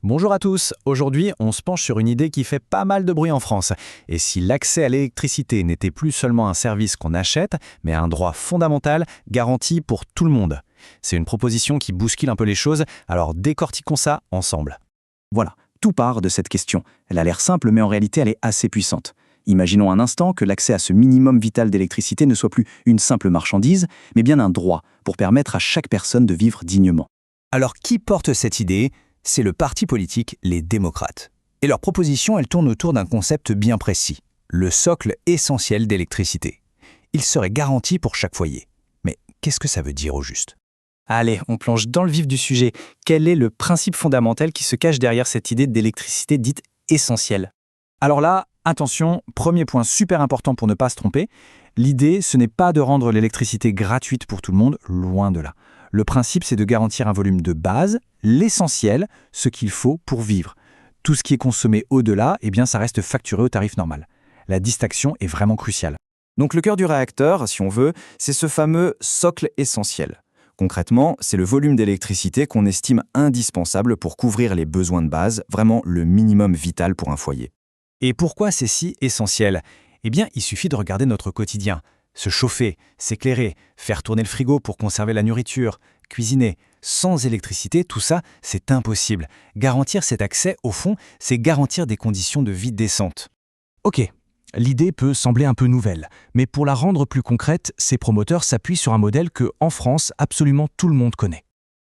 Bonjour à tous, aujourd'hui on se penche sur une idée qui fait pas mal de bruit en France. Et si l'accès à l'électricité n'était plus seulement un service qu'on achète, mais un droit fondamental garanti pour tout le monde? C'est une proposition qui bouscule un peu les choses, alors décortiquons ça ensemble. Voilà, tout part de cette question. Elle a l'air simple, mais en réalité, elle est assez puissante. Imaginons un instant que l'accès à ce minimum vital d'électricité ne soit plus une simple marchandise, mais bien un droit pour permettre à chaque personne de vivre dignement. Alors qui porte cette idée? C'est le parti politique Les Démocrates. Et leur proposition, elle tourne autour d'un concept bien précis, le socle essentiel d'électricité. Il serait garanti pour chaque foyer. Mais qu'est-ce que ça veut dire au juste? Allez, on plonge dans le vif du sujet. Quel est le principe fondamental qui se cache derrière cette idée d'électricité dite essentielle? Alors là, attention, premier point super important pour ne pas se tromper, l'idée, ce n'est pas de rendre l'électricité gratuite pour tout le monde, loin de là. Le principe, c'est de garantir un volume de base, l'essentiel, ce qu'il faut pour vivre. Tout ce qui est consommé au-delà, eh bien, ça reste facturé au tarif normal. La distinction est vraiment cruciale. Donc le cœur du réacteur, si on veut, c'est ce fameux socle essentiel. Concrètement, c'est le volume d'électricité qu'on estime indispensable pour couvrir les besoins de base, vraiment le minimum vital pour un foyer. Et pourquoi c'est si essentiel? Eh bien, il suffit de regarder notre quotidien. Se chauffer, s'éclairer, faire tourner le frigo pour conserver la nourriture, cuisiner. Sans électricité, tout ça, c'est impossible. Garantir cet accès, au fond, c'est garantir des conditions de vie décentes. Ok, l'idée peut sembler un peu nouvelle, mais pour la rendre plus concrète, ces promoteurs s'appuient sur un modèle que, en France, absolument tout le monde connaît.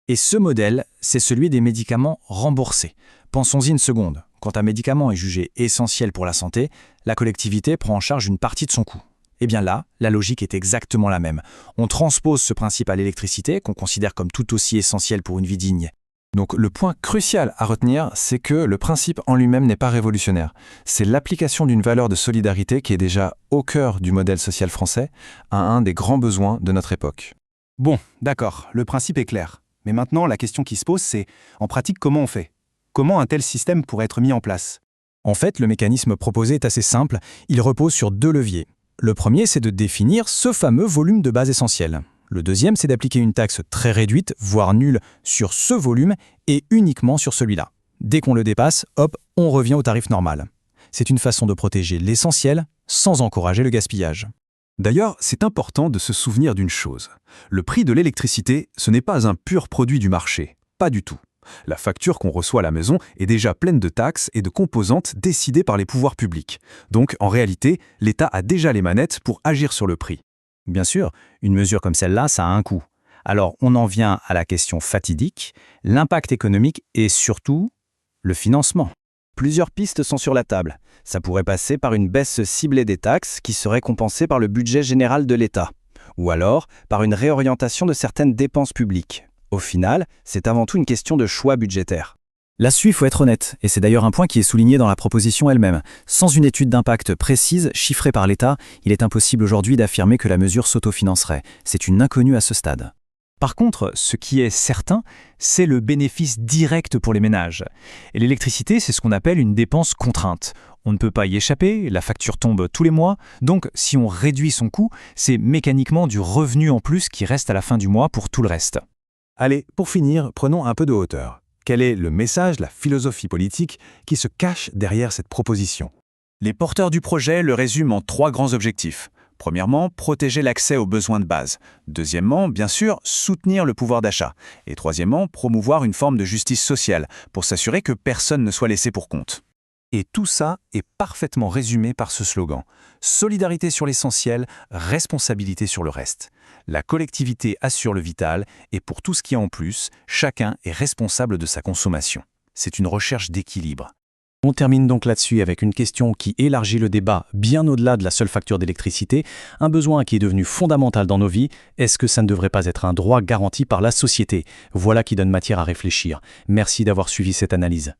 Et ce modèle, c'est celui des médicaments remboursés. Pensons-y une seconde. Quand un médicament est jugé essentiel pour la santé, la collectivité prend en charge une partie de son coût. Eh bien là, la logique est exactement la même. On transpose ce principe à l'électricité, qu'on considère comme tout aussi essentiel pour une vie digne. Donc le point crucial à retenir, c'est que le principe en lui-même n'est pas révolutionnaire. C'est l'application d'une valeur de solidarité qui est déjà au cœur du modèle social français, à un des grands besoins de notre époque. Bon, d'accord, le principe est clair. Mais maintenant, la question qui se pose, c'est, en pratique, comment on fait? Comment un tel système pourrait être mis en place? En fait, le mécanisme proposé est assez simple. Il repose sur deux leviers. Le premier, c'est de définir ce fameux volume de base essentiel. Le deuxième, c'est d'appliquer une taxe très réduite, voire nulle, sur ce volume et uniquement sur celui-là. Dès qu'on le dépasse, hop, on revient au tarif normal. C'est une façon de protéger l'essentiel sans encourager le gaspillage. D'ailleurs, c'est important de se souvenir d'une chose. Le prix de l'électricité, ce n'est pas un pur produit du marché. Pas du tout. La facture qu'on reçoit à la maison est déjà pleine de taxes et de composantes décidées par les pouvoirs publics. Donc, en réalité, l'État a déjà les manettes pour agir sur le prix. Bien sûr, une mesure comme celle-là, ça a un coût. Alors, on en vient à la question fatidique, l'impact économique et surtout, le financement. Plusieurs pistes sont sur la table. Ça pourrait passer par une baisse ciblée des taxes qui serait compensée par le budget général de l'État. Ou alors, par une réorientation de certaines dépenses publiques. Au final, c'est avant tout une question de choix budgétaire. Là-dessus, il faut être honnête, et c'est d'ailleurs un point qui est souligné dans la proposition elle-même. Sans une étude d'impact précise, chiffrée par l'État, il est impossible aujourd'hui d'affirmer que la mesure s'autofinancerait. C'est une inconnue à ce stade. Par contre, ce qui est certain, c'est le bénéfice direct pour les ménages. Et l'électricité, c'est ce qu'on appelle une dépense contrainte. On ne peut pas y échapper, la facture tombe tous les mois, donc si on réduit son coût, c'est mécaniquement du revenu en plus qui reste à la fin du mois pour tout le reste. Allez, pour finir, prenons un peu de hauteur. Quel est le message, la philosophie politique qui se cache derrière cette proposition? Les porteurs du projet le résument en 3 grands objectifs. Premièrement, protéger l'accès aux besoins de base. Deuxièmement, bien sûr, soutenir le pouvoir d'achat. Et troisièmement, promouvoir une forme de justice sociale pour s'assurer que personne ne soit laissé pour compte. Et tout ça est parfaitement résumé par ce slogan. Solidarité sur l'essentiel, responsabilité sur le reste. La collectivité assure le vital et pour tout ce qui est en plus, chacun est responsable de sa consommation. C'est une recherche d'équilibre. On termine donc là-dessus avec une question qui élargit le débat bien au-delà de la seule facture d'électricité, un besoin qui est devenu fondamental dans nos vies. Est-ce que ça ne devrait pas être un droit garanti par la société? Voilà qui donne matière à réfléchir. Merci d'avoir suivi cette analyse.